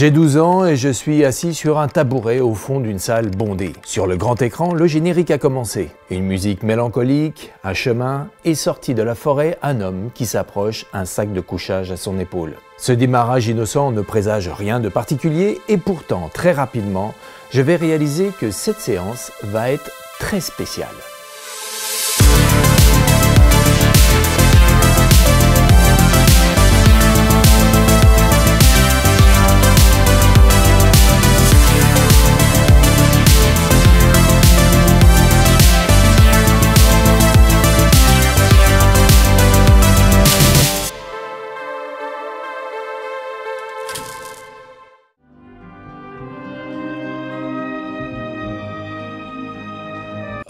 J'ai 12 ans et je suis assis sur un tabouret au fond d'une salle bondée. Sur le grand écran, le générique a commencé. Une musique mélancolique, un chemin, et sorti de la forêt, un homme qui s'approche, un sac de couchage à son épaule. Ce démarrage innocent ne présage rien de particulier et pourtant, très rapidement, je vais réaliser que cette séance va être très spéciale.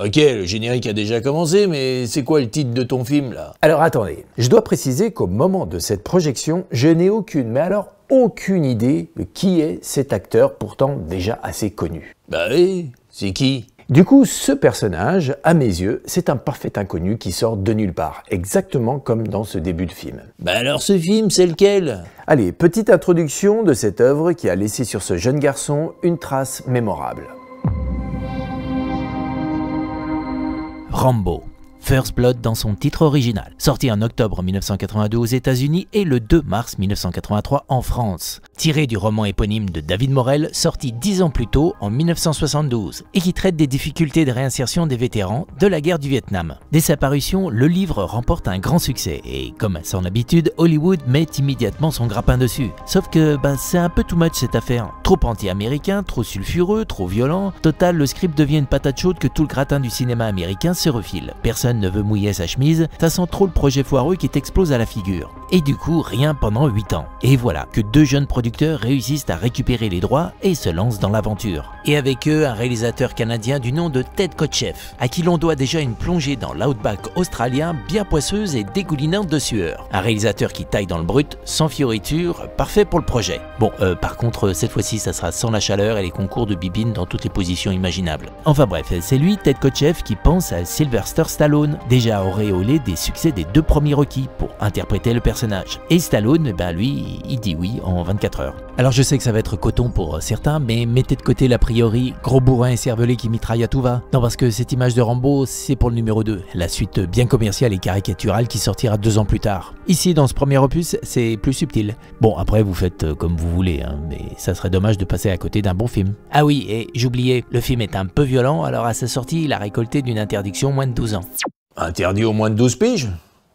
Ok, le générique a déjà commencé, mais c'est quoi le titre de ton film, là? Alors attendez, je dois préciser qu'au moment de cette projection, je n'ai aucune, mais alors aucune idée de qui est cet acteur pourtant déjà assez connu. Bah oui, c'est qui? Du coup, ce personnage, à mes yeux, c'est un parfait inconnu qui sort de nulle part, exactement comme dans ce début de film. Bah alors ce film, c'est lequel? Allez, petite introduction de cette œuvre qui a laissé sur ce jeune garçon une trace mémorable. Rambo, First Blood dans son titre original, sorti en octobre 1982 aux États-Unis et le 2 mars 1983 en France. Tiré du roman éponyme de David Morrell, sorti 10 ans plus tôt en 1972, et qui traite des difficultés de réinsertion des vétérans de la guerre du Vietnam. Dès sa parution, le livre remporte un grand succès, et comme à son habitude, Hollywood met immédiatement son grappin dessus. Sauf que c'est un peu too much cette affaire. Trop anti-américain, trop sulfureux, trop violent. Total, le script devient une patate chaude que tout le gratin du cinéma américain se refile. Personne ne veut mouiller sa chemise, ça sent trop le projet foireux qui t'explose à la figure. Et du coup, rien pendant 8 ans. Et voilà que deux jeunes producteurs réussissent à récupérer les droits et se lancent dans l'aventure. Et avec eux, un réalisateur canadien du nom de Ted Kotcheff, à qui l'on doit déjà une plongée dans l'outback australien bien poisseuse et dégoulinante de sueur. Un réalisateur qui taille dans le brut, sans fioriture, parfait pour le projet. Bon, par contre, cette fois-ci, ça sera sans la chaleur et les concours de bibine dans toutes les positions imaginables. Enfin bref, c'est lui, Ted Kotcheff, qui pense à Sylvester Stallone, déjà auréolé des succès des 2 premiers Rocky pour interpréter le personnage. Et Stallone, lui, il dit oui en 24 heures. Alors je sais que ça va être coton pour certains, mais mettez de côté l'a priori, gros bourrin et cervelé qui mitraille à tout va. Non, parce que cette image de Rambo, c'est pour le numéro 2, la suite bien commerciale et caricaturale qui sortira 2 ans plus tard. Ici, dans ce premier opus, c'est plus subtil. Bon, après vous faites comme vous voulez, mais ça serait dommage de passer à côté d'un bon film. Ah oui, et j'oubliais, le film est un peu violent, alors à sa sortie, il a récolté d'une interdiction moins de 12 ans. Interdit aux moins de 12 piges?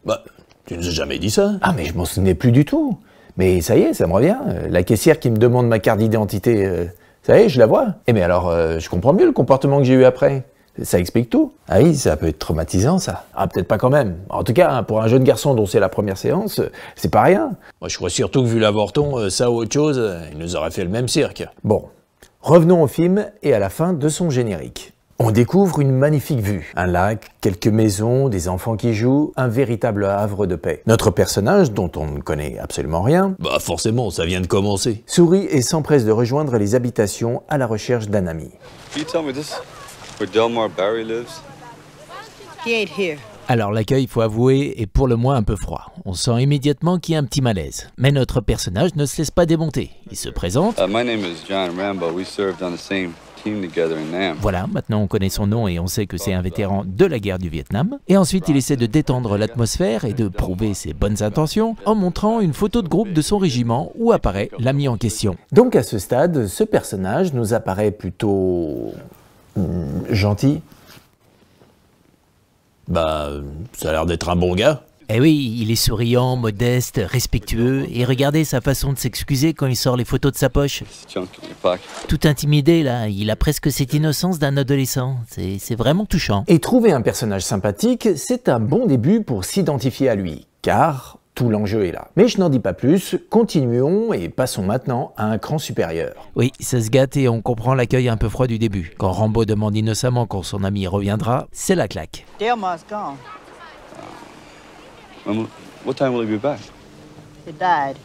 Bah, tu nous as jamais dit ça. Ah mais je m'en souvenais plus du tout. Mais ça y est, ça me revient. La caissière qui me demande ma carte d'identité, ça y est, je la vois. Et mais alors, je comprends mieux le comportement que j'ai eu après. Ça explique tout. Ah oui, ça peut être traumatisant ça. Ah peut-être pas quand même. En tout cas, pour un jeune garçon dont c'est la première séance, c'est pas rien. Moi je crois surtout que vu l'avorton, ça ou autre chose, il nous aurait fait le même cirque. Bon, revenons au film et à la fin de son générique. On découvre une magnifique vue, un lac, quelques maisons, des enfants qui jouent, un véritable havre de paix. Notre personnage, dont on ne connaît absolument rien, bah forcément, ça vient de commencer, sourit et s'empresse de rejoindre les habitations à la recherche d'un ami. Alors l'accueil, faut avouer, est pour le moins un peu froid. On sent immédiatement qu'il y a un petit malaise. Mais notre personnage ne se laisse pas démonter. Il se présente. My name is John Rambo. We served on the same team together in Nam. Voilà, maintenant on connaît son nom et on sait que c'est un vétéran de la guerre du Vietnam. Et ensuite il essaie de détendre l'atmosphère et de prouver ses bonnes intentions en montrant une photo de groupe de son régiment où apparaît l'ami en question. Donc à ce stade, ce personnage nous apparaît plutôt... gentil. Bah, ça a l'air d'être un bon gars. Eh oui, il est souriant, modeste, respectueux, et regardez sa façon de s'excuser quand il sort les photos de sa poche. Tout intimidé là, il a presque cette innocence d'un adolescent, c'est vraiment touchant. Et trouver un personnage sympathique, c'est un bon début pour s'identifier à lui, car tout l'enjeu est là. Mais je n'en dis pas plus, continuons et passons maintenant à un cran supérieur. Oui, ça se gâte et on comprend l'accueil un peu froid du début. Quand Rambo demande innocemment quand son ami reviendra, c'est la claque. Delmar's gone. What time will he be back? He died.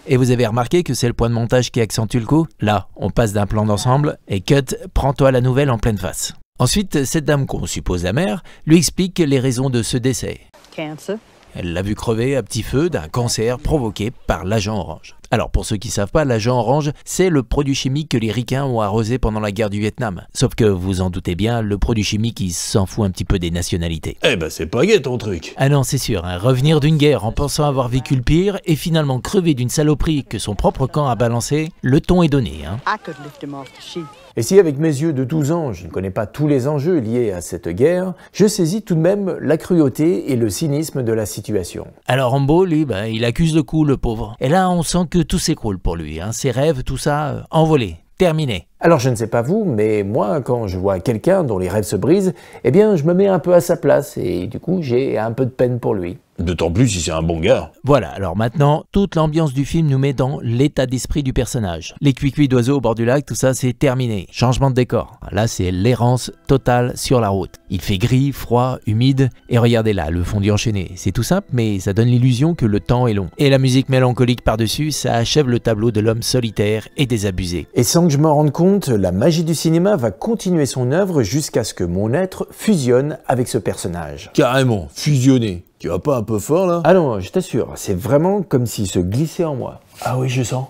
Et vous avez remarqué que c'est le point de montage qui accentue le coup? Là, on passe d'un plan d'ensemble et cut, prends-toi la nouvelle en pleine face. Ensuite, cette dame qu'on suppose la mère lui explique les raisons de ce décès. Cancer. Elle l'a vu crever à petit feu d'un cancer provoqué par l'agent orange. Alors pour ceux qui savent pas, l'agent orange, c'est le produit chimique que les ricains ont arrosé pendant la guerre du Vietnam. Sauf que vous en doutez bien, le produit chimique il s'en fout un petit peu des nationalités. Eh ben c'est pas gai ton truc. Ah non, c'est sûr, hein, revenir d'une guerre en pensant avoir vécu le pire et finalement crever d'une saloperie que son propre camp a balancé, le ton est donné. Hein. I could lift him off the sheep. Et si avec mes yeux de 12 ans, je ne connais pas tous les enjeux liés à cette guerre, je saisis tout de même la cruauté et le cynisme de la situation. Alors Rambo, lui, il accuse le coup, le pauvre. Et là, on sent que tout s'écroule pour lui. Hein. Ses rêves, tout ça, envolé, terminé. Alors je ne sais pas vous, mais moi, quand je vois quelqu'un dont les rêves se brisent, eh bien je me mets un peu à sa place et du coup j'ai un peu de peine pour lui. D'autant plus si c'est un bon gars. Voilà, alors maintenant, toute l'ambiance du film nous met dans l'état d'esprit du personnage. Les cuicuis d'oiseaux au bord du lac, tout ça c'est terminé. Changement de décor. Là c'est l'errance totale sur la route. Il fait gris, froid, humide, et regardez là, le fondu enchaîné. C'est tout simple, mais ça donne l'illusion que le temps est long. Et la musique mélancolique par-dessus, ça achève le tableau de l'homme solitaire et désabusé. Et sans que je m'en rende compte, la magie du cinéma va continuer son œuvre jusqu'à ce que mon être fusionne avec ce personnage. Carrément, fusionné. Tu vas pas un peu fort là? Ah non, je t'assure, c'est vraiment comme s'il se glissait en moi. Ah oui, je sens.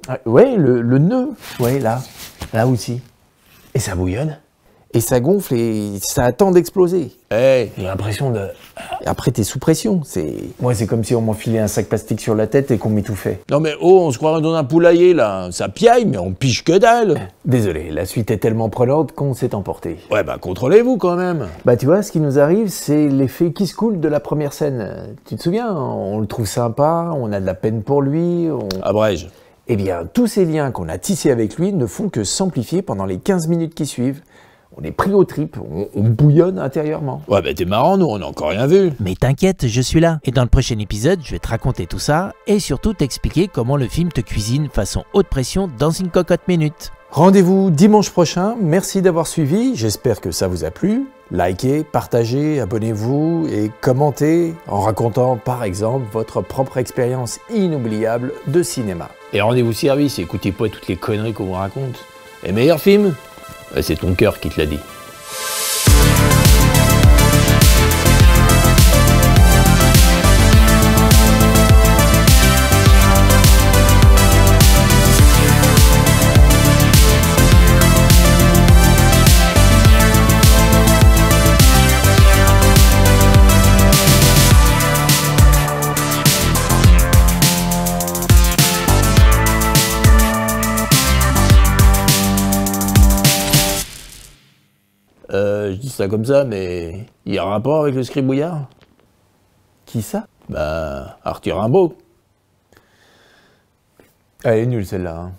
Ah, ouais, le nœud, ouais, là aussi. Et ça bouillonne. Et ça gonfle et ça attend d'exploser. Hey. J'ai l'impression de... Après, t'es sous pression. C'est comme si on m'enfilait un sac plastique sur la tête et qu'on m'étouffait. Non mais oh, on se croirait dans un poulailler là. Ça piaille, mais on piche que dalle. Désolé, la suite est tellement prenante qu'on s'est emporté. Ouais bah contrôlez-vous quand même. Bah tu vois, ce qui nous arrive, c'est l'effet qui se coule de la première scène. Tu te souviens, on le trouve sympa, on a de la peine pour lui, Abrège. Eh bien, tous ces liens qu'on a tissés avec lui ne font que s'amplifier pendant les 15 minutes qui suivent. On est pris aux tripes, on bouillonne intérieurement. Ouais bah t'es marrant, nous on n'a encore rien vu. Mais t'inquiète, je suis là. Et dans le prochain épisode, je vais te raconter tout ça et surtout t'expliquer comment le film te cuisine façon haute pression dans une cocotte minute. Rendez-vous dimanche prochain, merci d'avoir suivi, j'espère que ça vous a plu. Likez, partagez, abonnez-vous et commentez en racontant par exemple votre propre expérience inoubliable de cinéma. Et rendez-vous service, écoutez pas toutes les conneries qu'on vous raconte. Et meilleur film? C'est ton cœur qui te l'a dit. Je dis ça comme ça, mais il y a un rapport avec le scribouillard? Qui ça? Bah, Arthur Rimbaud. Elle est nulle celle-là. Hein.